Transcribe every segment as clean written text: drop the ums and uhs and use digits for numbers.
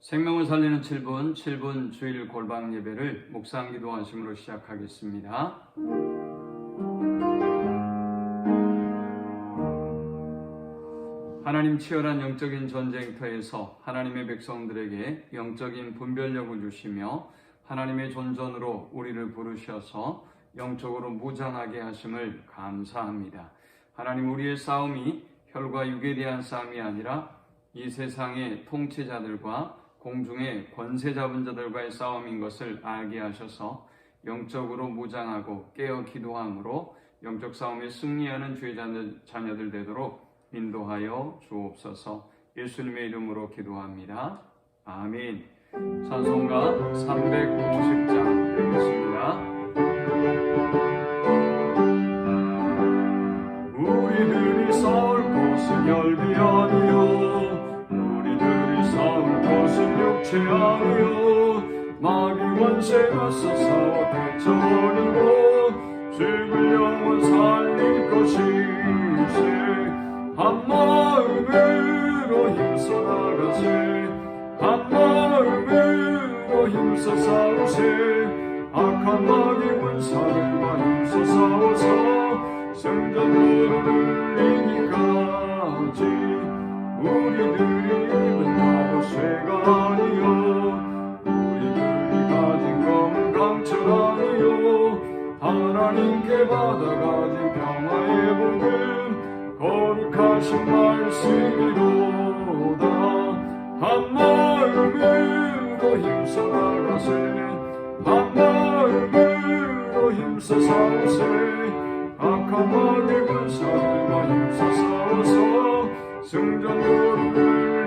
생명을 살리는 7분 주일 골방 예배를 묵상 기도하심으로 시작하겠습니다. 하나님 치열한 영적인 전쟁터에서 하나님의 백성들에게 영적인 분별력을 주시며 하나님의 존전으로 우리를 부르셔서 영적으로 무장하게 하심을 감사합니다. 하나님, 우리의 싸움이 혈과 육에 대한 싸움이 아니라 이 세상의 통치자들과 공중의 권세 잡은 자들과의 싸움인 것을 알게 하셔서 영적으로 무장하고 깨어 기도함으로 영적 싸움에 승리하는 주의 자녀들 되도록 인도하여 주옵소서. 예수님의 이름으로 기도합니다. 아멘. 찬송가 350장 드리겠습니다. 우리들이 싸울 곳은 혈기 아니요, 우리들이 싸울 곳은 육체 아니요, 마귀 원세가 싸워 대처버리고 죽을 영혼 살릴 것이세. 한 마음으로 힘써 나가세, 한 마음으로 힘써 싸우세. 악한 마귀 원사들과 힘써 싸워서 승전으로 이기까지. 우리들이 입은 바보쇠가 아니요, 우리들이 가진 검은 강철 아니요, 하나님께 받아가진 평화의 복을 거룩하신 말씀이로다. 한 마음으로 힘써 나가세, 한 마음으로 힘써 싸우세. 악한 마귀 군사들과 힘써 싸워서 승전으로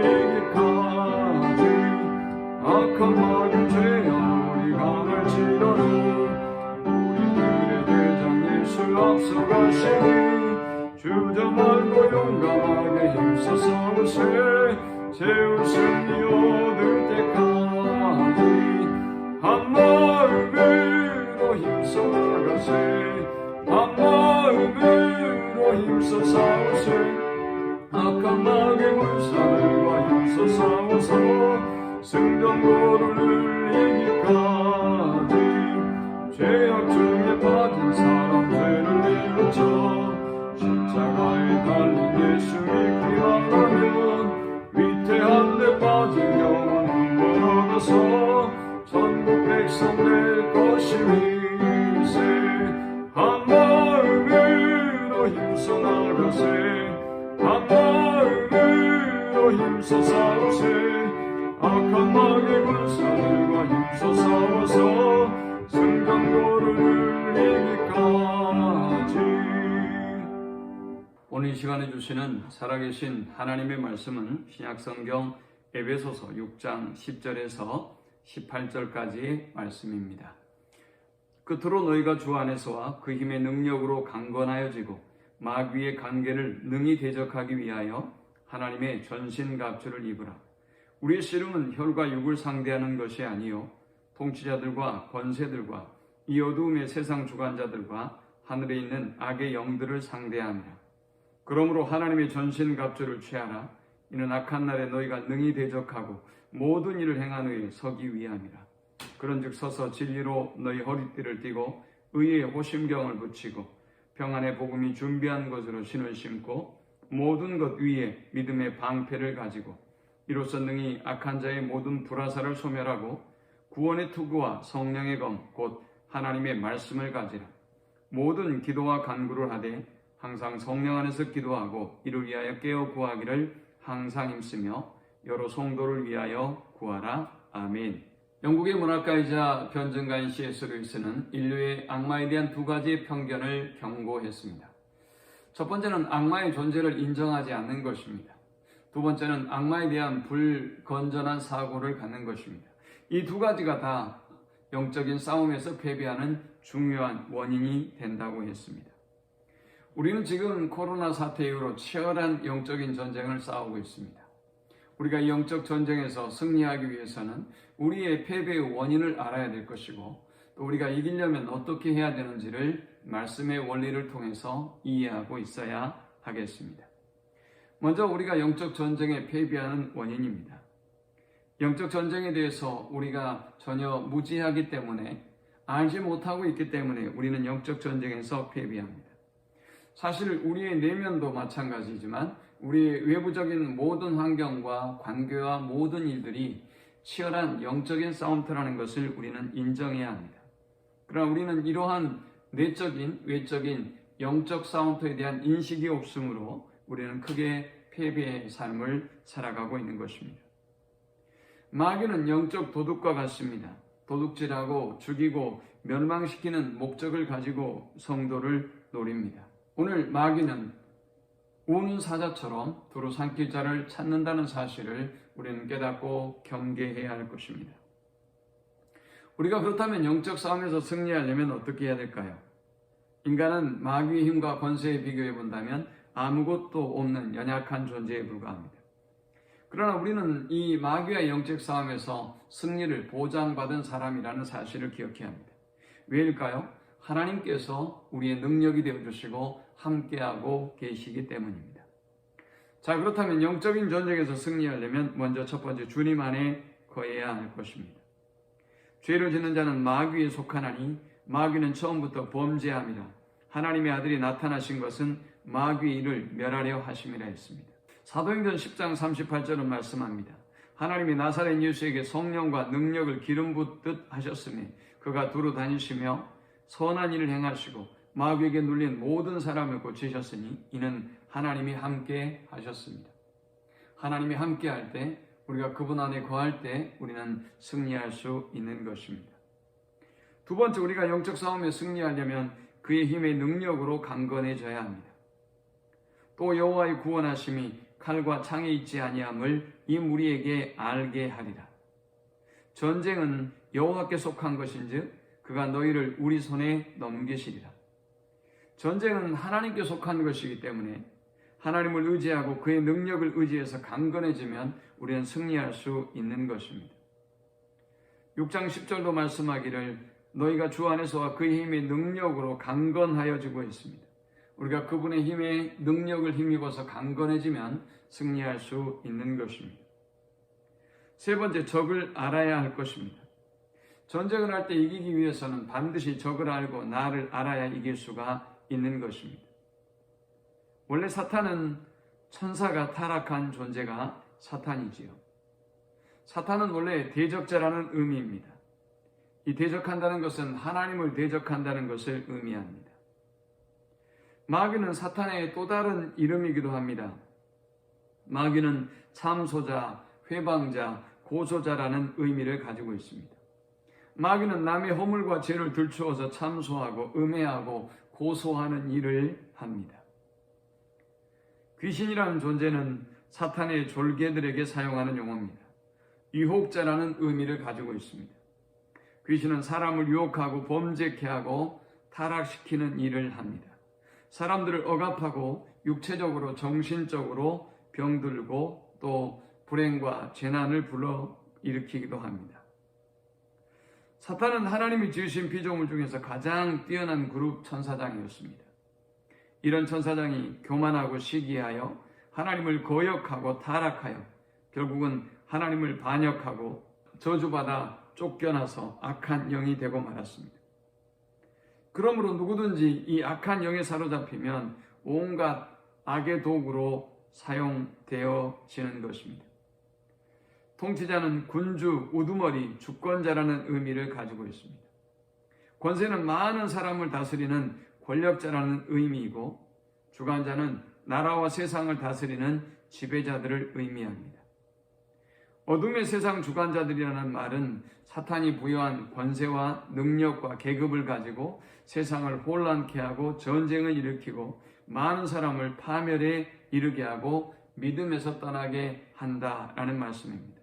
이기까지. 악한 마귀 죄야 우리가 날지라도 우리들의 대장 예수 앞서가시니 주저 말고 용감하게 힘써 싸우세. 세운 승리 얻을 때까지 한 마음으로 힘써 나가세, 한 마음으로 힘써 싸우세. 악한 마귀 군사들과 힘써 싸워서 승전고를 이기까지. 죄악 중에 빠진 사람 죄를 뉘우쳐 십자가에 달린 예수 믿기 바라면 위태한 데 빠진 영혼 한 번 얻어서 천국 백성 될 것이미세. 한 마음으로 힘써 나가세, 한 마음으로 힘써 싸우세. 악한 마귀 군사들과 힘써 싸워서 승전고를 이기까지. 오늘 이 시간에 주시는 살아계신 하나님의 말씀은 신약성경 에베소서 6장 10절에서 18절까지의 말씀입니다. 끝으로 너희가 주 안에서와 그 힘의 능력으로 강건하여지고 마귀의 관계를 능히 대적하기 위하여 하나님의 전신갑주를 입으라. 우리의 씨름은 혈과 육을 상대하는 것이 아니요, 통치자들과 권세들과 이 어두움의 세상 주관자들과 하늘에 있는 악의 영들을 상대함이라. 그러므로 하나님의 전신갑주를 취하라. 이는 악한 날에 너희가 능히 대적하고 모든 일을 행하는 후에 서기 위함이라. 그런즉 서서 진리로 너희 허리띠를 띠고 의의 호심경을 붙이고 평안의 복음이 준비한 것으로 신을 신고 모든 것 위에 믿음의 방패를 가지고 이로써 능히 악한 자의 모든 불화살을 소멸하고 구원의 투구와 성령의 검 곧 하나님의 말씀을 가지라. 모든 기도와 간구를 하되 항상 성령 안에서 기도하고 이를 위하여 깨어 구하기를 항상 힘쓰며 여러 성도를 위하여 구하라. 아멘. 영국의 문학가이자 변증가인 C.S. 루이스는 인류의 악마에 대한 두 가지의 편견을 경고했습니다. 첫 번째는 악마의 존재를 인정하지 않는 것입니다. 두 번째는 악마에 대한 불건전한 사고를 갖는 것입니다. 이 두 가지가 다 영적인 싸움에서 패배하는 중요한 원인이 된다고 했습니다. 우리는 지금 코로나 사태 이후로 치열한 영적인 전쟁을 싸우고 있습니다. 우리가 이 영적 전쟁에서 승리하기 위해서는 우리의 패배의 원인을 알아야 될 것이고, 또 우리가 이기려면 어떻게 해야 되는지를 말씀의 원리를 통해서 이해하고 있어야 하겠습니다. 먼저 우리가 영적 전쟁에 패배하는 원인입니다. 영적 전쟁에 대해서 우리가 전혀 무지하기 때문에, 알지 못하고 있기 때문에 우리는 영적 전쟁에서 패배합니다. 사실 우리의 내면도 마찬가지지만 우리의 외부적인 모든 환경과 관계와 모든 일들이 치열한 영적인 싸움터라는 것을 우리는 인정해야 합니다. 그러나 우리는 이러한 내적인, 외적인 영적 싸움터에 대한 인식이 없으므로 우리는 크게 패배의 삶을 살아가고 있는 것입니다. 마귀는 영적 도둑과 같습니다. 도둑질하고 죽이고 멸망시키는 목적을 가지고 성도를 노립니다. 오늘 마귀는 우는 사자처럼 두루 삼킬 자를 찾는다는 사실을 우리는 깨닫고 경계해야 할 것입니다. 우리가 그렇다면 영적 싸움에서 승리하려면 어떻게 해야 될까요? 인간은 마귀의 힘과 권세에 비교해 본다면 아무것도 없는 연약한 존재에 불과합니다. 그러나 우리는 이 마귀와 영적 싸움에서 승리를 보장받은 사람이라는 사실을 기억해야 합니다. 왜일까요? 하나님께서 우리의 능력이 되어주시고 함께하고 계시기 때문입니다. 자, 그렇다면 영적인 전쟁에서 승리하려면 먼저 첫 번째, 주님 안에 거해야 할 것입니다. 죄를 짓는 자는 마귀에 속하나니 마귀는 처음부터 범죄함이라. 하나님의 아들이 나타나신 것은 마귀의 일을 멸하려 하심이라 했습니다. 사도행전 10장 38절은 말씀합니다. 하나님이 나사렛 예수에게 성령과 능력을 기름 붓듯 하셨으니 그가 두루 다니시며 선한 일을 행하시고 마귀에게 눌린 모든 사람을 고치셨으니 이는 하나님이 함께 하셨습니다. 하나님이 함께 할 때, 우리가 그분 안에 거할 때 우리는 승리할 수 있는 것입니다. 두 번째, 우리가 영적 싸움에 승리하려면 그의 힘의 능력으로 강건해져야 합니다. 또 여호와의 구원하심이 칼과 창에 있지 아니함을 이 무리에게 알게 하리라. 전쟁은 여호와께 속한 것인즉 그가 너희를 우리 손에 넘기시리라. 전쟁은 하나님께 속한 것이기 때문에 하나님을 의지하고 그의 능력을 의지해서 강건해지면 우리는 승리할 수 있는 것입니다. 6장 10절도 말씀하기를 너희가 주 안에서와 그의 힘의 능력으로 강건하여지고 있습니다. 우리가 그분의 힘의 능력을 힘입어서 강건해지면 승리할 수 있는 것입니다. 세 번째, 적을 알아야 할 것입니다. 전쟁을 할 때 이기기 위해서는 반드시 적을 알고 나를 알아야 이길 수가 있는 것입니다. 원래 사탄은 천사가 타락한 존재가 사탄이지요. 사탄은 원래 대적자라는 의미입니다. 이 대적한다는 것은 하나님을 대적한다는 것을 의미합니다. 마귀는 사탄의 또 다른 이름이기도 합니다. 마귀는 참소자, 회방자, 고소자라는 의미를 가지고 있습니다. 마귀는 남의 허물과 죄를 들추어서 참소하고 음해하고 고소하는 일을 합니다. 귀신이라는 존재는 사탄의 졸개들에게 사용하는 용어입니다. 유혹자라는 의미를 가지고 있습니다. 귀신은 사람을 유혹하고 범죄케 하고 타락시키는 일을 합니다. 사람들을 억압하고 육체적으로 정신적으로 병들고 또 불행과 재난을 불러일으키기도 합니다. 사탄은 하나님이 지으신 피조물 중에서 가장 뛰어난 그룹 천사장이었습니다. 이런 천사장이 교만하고 시기하여 하나님을 거역하고 타락하여 결국은 하나님을 반역하고 저주받아 쫓겨나서 악한 영이 되고 말았습니다. 그러므로 누구든지 이 악한 영에 사로잡히면 온갖 악의 도구로 사용되어지는 것입니다. 통치자는 군주, 우두머리, 주권자라는 의미를 가지고 있습니다. 권세는 많은 사람을 다스리는 권력자라는 의미이고 주관자는 나라와 세상을 다스리는 지배자들을 의미합니다. 어둠의 세상 주관자들이라는 말은 사탄이 부여한 권세와 능력과 계급을 가지고 세상을 혼란케 하고 전쟁을 일으키고 많은 사람을 파멸에 이르게 하고 믿음에서 떠나게 한다라는 말씀입니다.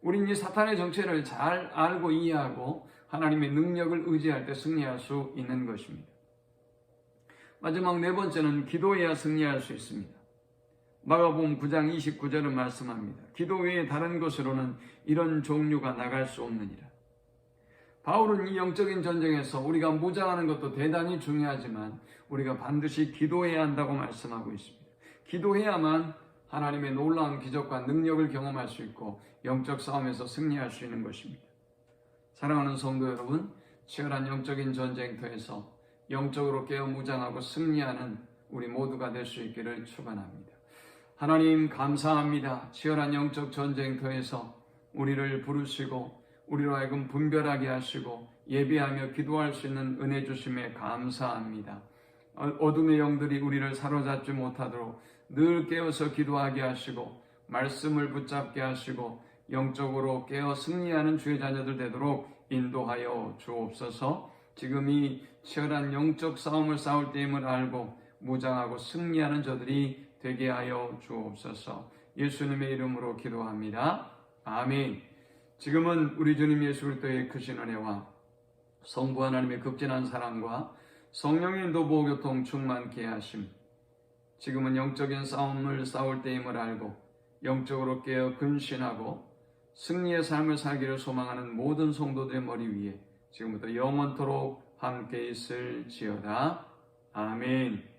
우린 이 사탄의 정체를 잘 알고 이해하고 하나님의 능력을 의지할 때 승리할 수 있는 것입니다. 마지막 네 번째는 기도해야 승리할 수 있습니다. 마가복음 9장 29절은 말씀합니다. 기도 외에 다른 것으로는 이런 종류가 나갈 수 없느니라. 바울은 이 영적인 전쟁에서 우리가 무장하는 것도 대단히 중요하지만 우리가 반드시 기도해야 한다고 말씀하고 있습니다. 기도해야만 하나님의 놀라운 기적과 능력을 경험할 수 있고 영적 싸움에서 승리할 수 있는 것입니다. 사랑하는 성도 여러분, 치열한 영적인 전쟁터에서 영적으로 깨어 무장하고 승리하는 우리 모두가 될 수 있기를 축원합니다. 하나님 감사합니다. 치열한 영적 전쟁터에서 우리를 부르시고 우리로 하여금 분별하게 하시고 예배하며 기도할 수 있는 은혜 주심에 감사합니다. 어둠의 영들이 우리를 사로잡지 못하도록 늘 깨어서 기도하게 하시고 말씀을 붙잡게 하시고 영적으로 깨어 승리하는 주의 자녀들 되도록 인도하여 주옵소서. 지금 이 치열한 영적 싸움을 싸울 때임을 알고 무장하고 승리하는 저들이 되게 하여 주옵소서. 예수님의 이름으로 기도합니다. 아멘. 지금은 우리 주님 예수 그리스도의 크신 은혜와 성부 하나님의 극진한 사랑과 성령의 인도 보호 교통 충만케 하심, 지금은 영적인 싸움을 싸울 때임을 알고 영적으로 깨어 근신하고 승리의 삶을 살기를 소망하는 모든 성도들의 머리 위에 지금부터 영원토록 함께 있을지어다. 아멘.